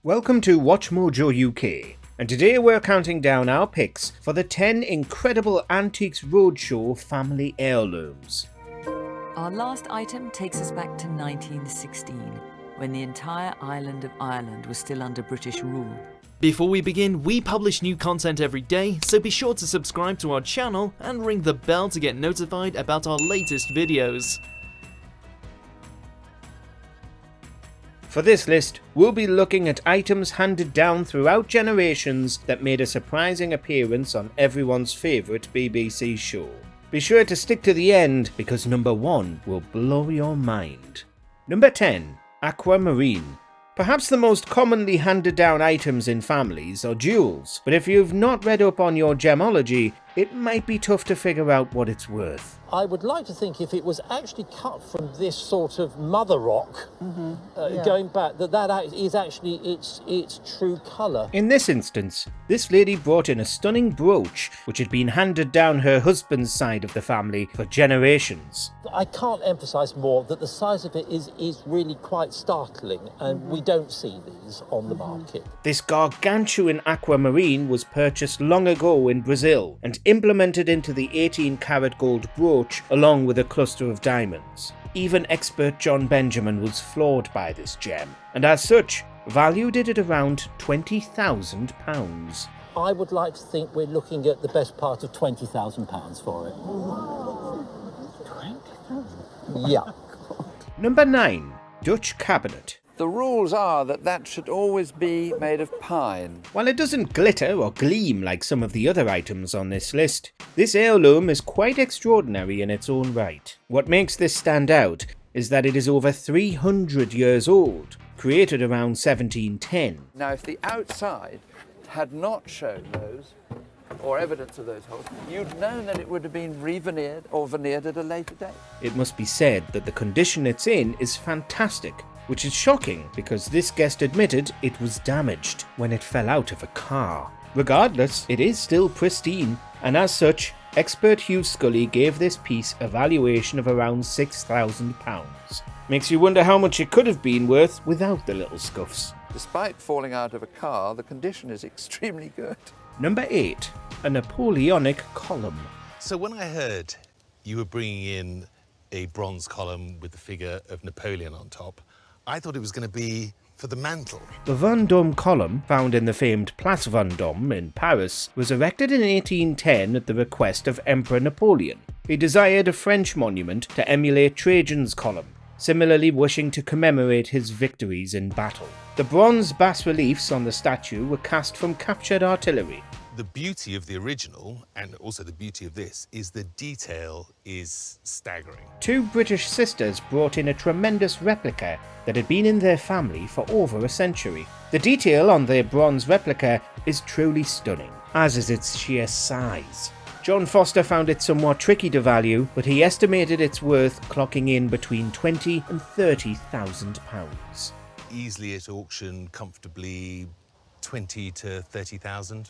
Welcome to WatchMojoUK, and today we're counting down our picks for the 10 incredible Antiques Roadshow family heirlooms. Our last item takes us back to 1916, when the entire island of Ireland was still under British rule. Before we begin, we publish new content every day, so be sure to subscribe to our channel and ring the bell to get notified about our latest videos. For this list, we'll be looking at items handed down throughout generations that made a surprising appearance on everyone's favourite BBC show. Be sure to stick to the end because number 1 will blow your mind. Number 10. AQUAMARINE. Perhaps the most commonly handed down items in families are jewels, but if you've not read up on your gemology, it might be tough to figure out what it's worth. I would like to think if it was actually cut from this sort of mother rock, going back, that is actually its true colour. In this instance, this lady brought in a stunning brooch which had been handed down her husband's side of the family for generations. I can't emphasise more that the size of it is really quite startling, and we don't see these on the market. This gargantuan aquamarine was purchased long ago in Brazil and implemented into the 18-karat gold brooch along with a cluster of diamonds. Even expert John Benjamin was floored by this gem, and as such, valued it at around £20,000. I would like to think we're looking at the best part of £20,000 for it. 20,000? Yeah. Number 9. Dutch cabinet. The rules are that should always be made of pine. While it doesn't glitter or gleam like some of the other items on this list, this heirloom is quite extraordinary in its own right. What makes this stand out is that it is over 300 years old, created around 1710. Now, if the outside had not shown those, or evidence of those holes, you'd known that it would have been re-veneered or veneered at a later date. It must be said that the condition it's in is fantastic, which is shocking because this guest admitted it was damaged when it fell out of a car. Regardless, it is still pristine, and as such, expert Hugh Scully gave this piece a valuation of around £6,000. Makes you wonder how much it could have been worth without the little scuffs. Despite falling out of a car, the condition is extremely good. Number 8. A Napoleonic column. So when I heard you were bringing in a bronze column with the figure of Napoleon on top, I thought it was going to be for the mantle. The Vendôme column, found in the famed Place Vendôme in Paris, was erected in 1810 at the request of Emperor Napoleon. He desired a French monument to emulate Trajan's column, similarly wishing to commemorate his victories in battle. The bronze bas-reliefs on the statue were cast from captured artillery. The beauty of the original, and also the beauty of this, is the detail is staggering. 2 British sisters brought in a tremendous replica that had been in their family for over a century. The detail on their bronze replica is truly stunning, as is its sheer size. John Foster found it somewhat tricky to value, but he estimated its worth clocking in between £20,000 and £30,000. Easily at auction, comfortably 20 to 30,000.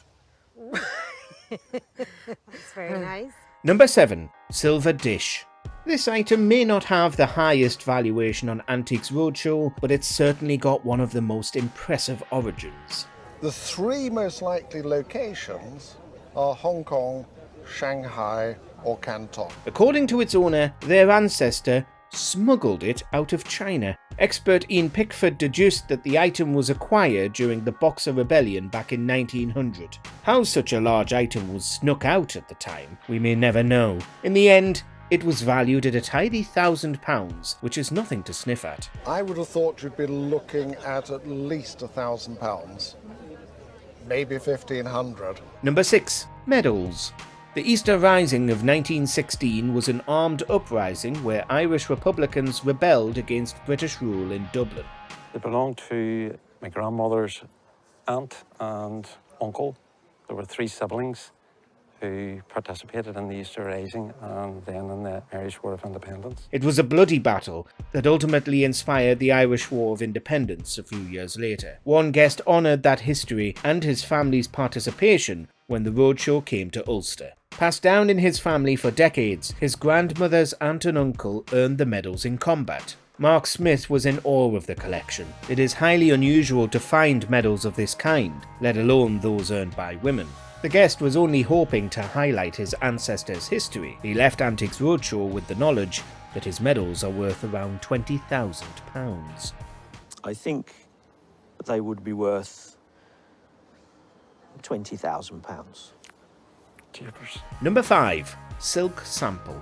That's very nice. Number 7. Silver dish. This item may not have the highest valuation on Antiques Roadshow, but it's certainly got one of the most impressive origins. The 3 most likely locations are Hong Kong, Shanghai or Canton. According to its owner, their ancestor smuggled it out of China. Expert Ian Pickford deduced that the item was acquired during the Boxer Rebellion back in 1900. How such a large item was snuck out at the time, we may never know. In the end, it was valued at a tidy £1,000, which is nothing to sniff at. I would have thought you'd be looking at least £1,000, maybe 1,500. Number 6. Medals. The Easter Rising of 1916 was an armed uprising where Irish Republicans rebelled against British rule in Dublin. They belonged to my grandmother's aunt and uncle. There were 3 siblings who participated in the Easter Rising and then in the Irish War of Independence. It was a bloody battle that ultimately inspired the Irish War of Independence a few years later. One guest honoured that history and his family's participation when the roadshow came to Ulster. Passed down in his family for decades, his grandmother's aunt and uncle earned the medals in combat. Mark Smith was in awe of the collection. It is highly unusual to find medals of this kind, let alone those earned by women. The guest was only hoping to highlight his ancestors' history. He left Antiques Roadshow with the knowledge that his medals are worth around £20,000. I think they would be worth £20,000. Number 5. Silk Sample.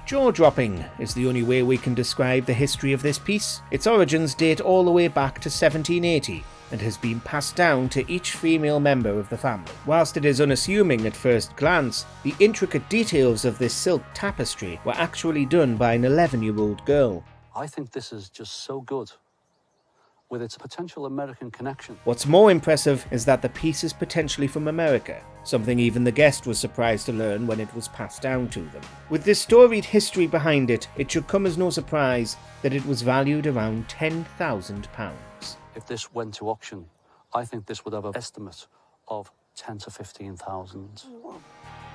Jaw-dropping is the only way we can describe the history of this piece. Its origins date all the way back to 1780 and has been passed down to each female member of the family. Whilst it is unassuming at first glance, the intricate details of this silk tapestry were actually done by an 11-year-old girl. I think this is just so good, with its potential American connection. What's more impressive is that the piece is potentially from America, something even the guest was surprised to learn when it was passed down to them. With this storied history behind it, it should come as no surprise that it was valued around £10,000. If this went to auction, I think this would have an estimate of 10 to 15,000.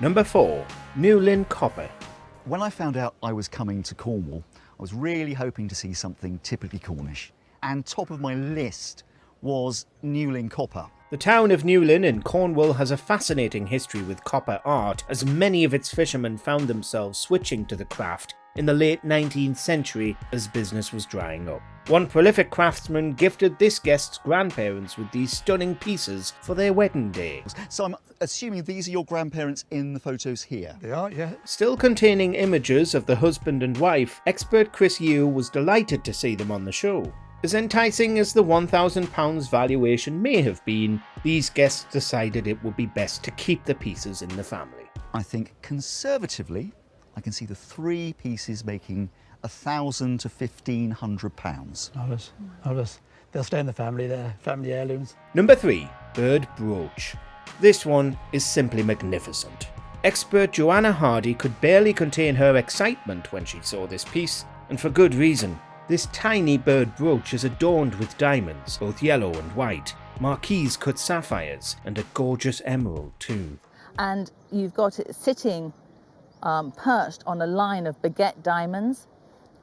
Number 4. Newlyn Copper. When I found out I was coming to Cornwall, I was really hoping to see something typically Cornish. And top of my list was Newlyn Copper. The town of Newlyn in Cornwall has a fascinating history with copper art, as many of its fishermen found themselves switching to the craft in the late 19th century as business was drying up. One prolific craftsman gifted this guest's grandparents with these stunning pieces for their wedding day. So I'm assuming these are your grandparents in the photos here? They are, yeah. Still containing images of the husband and wife, expert Chris Yu was delighted to see them on the show. As enticing as the £1,000 valuation may have been, these guests decided it would be best to keep the pieces in the family. I think conservatively, I can see the 3 pieces making £1,000 to £1,500. Notice. They'll stay in the family, they're family heirlooms. Number 3. Bird Brooch. This one is simply magnificent. Expert Joanna Hardy could barely contain her excitement when she saw this piece, and for good reason. This tiny bird brooch is adorned with diamonds, both yellow and white, marquise cut sapphires, and a gorgeous emerald too. And you've got it sitting perched on a line of baguette diamonds,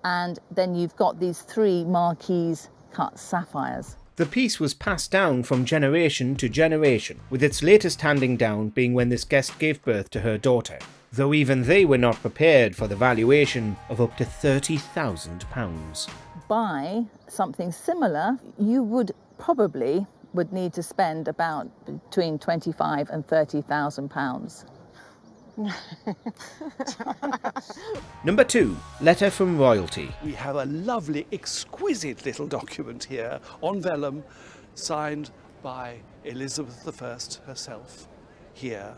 and then you've got these 3 marquise cut sapphires. The piece was passed down from generation to generation, with its latest handing down being when this guest gave birth to her daughter, though even they were not prepared for the valuation of up to £30,000. Buy something similar, you would need to spend about between £25,000 and £30,000. Number 2. Letter from Royalty. We have a lovely, exquisite little document here on vellum, signed by Elizabeth I herself, here.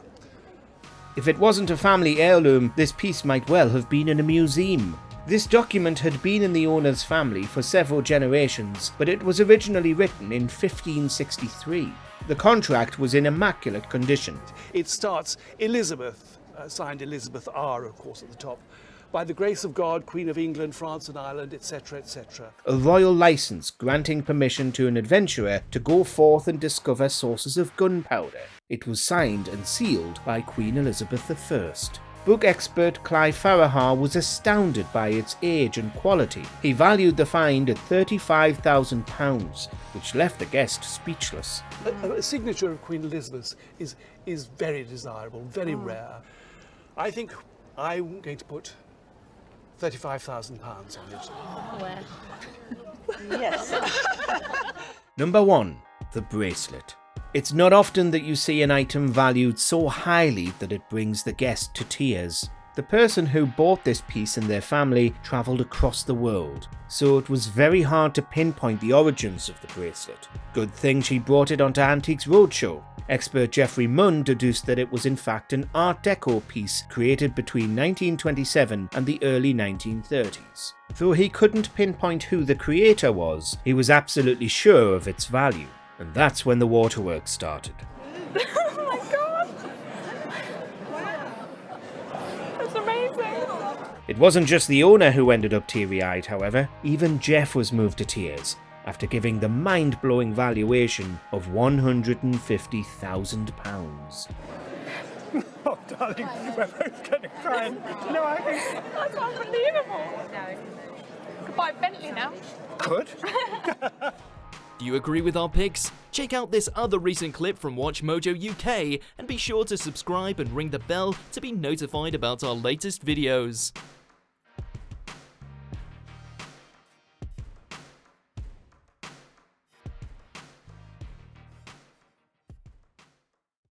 If it wasn't a family heirloom, this piece might well have been in a museum. This document had been in the owner's family for several generations, but it was originally written in 1563. The contract was in immaculate condition. It starts Elizabeth, signed Elizabeth R, of course, at the top, by the grace of God, Queen of England, France and Ireland, etc., etc. A royal license granting permission to an adventurer to go forth and discover sources of gunpowder. It was signed and sealed by Queen Elizabeth I. Book expert Clive Farahar was astounded by its age and quality. He valued the find at £35,000, which left the guest speechless. A signature of Queen Elizabeth is very desirable, very rare. I think I'm going to put £35,000 on it. Where? Yes. Number 1. The bracelet. It's not often that you see an item valued so highly that it brings the guest to tears. The person who bought this piece and their family travelled across the world, so it was very hard to pinpoint the origins of the bracelet. Good thing she brought it onto Antiques Roadshow. Expert Geoffrey Munn deduced that it was in fact an Art Deco piece created between 1927 and the early 1930s. Though he couldn't pinpoint who the creator was, he was absolutely sure of its value. And that's when the waterworks started. Oh my god! That's amazing! It wasn't just the owner who ended up teary-eyed, however. Even Jeff was moved to tears after giving the mind-blowing valuation of £150,000. Oh, darling, we're both going to cry. No, I think... That's unbelievable! buy a Bentley now. Could. Do you agree with our picks? Check out this other recent clip from WatchMojoUK and be sure to subscribe and ring the bell to be notified about our latest videos.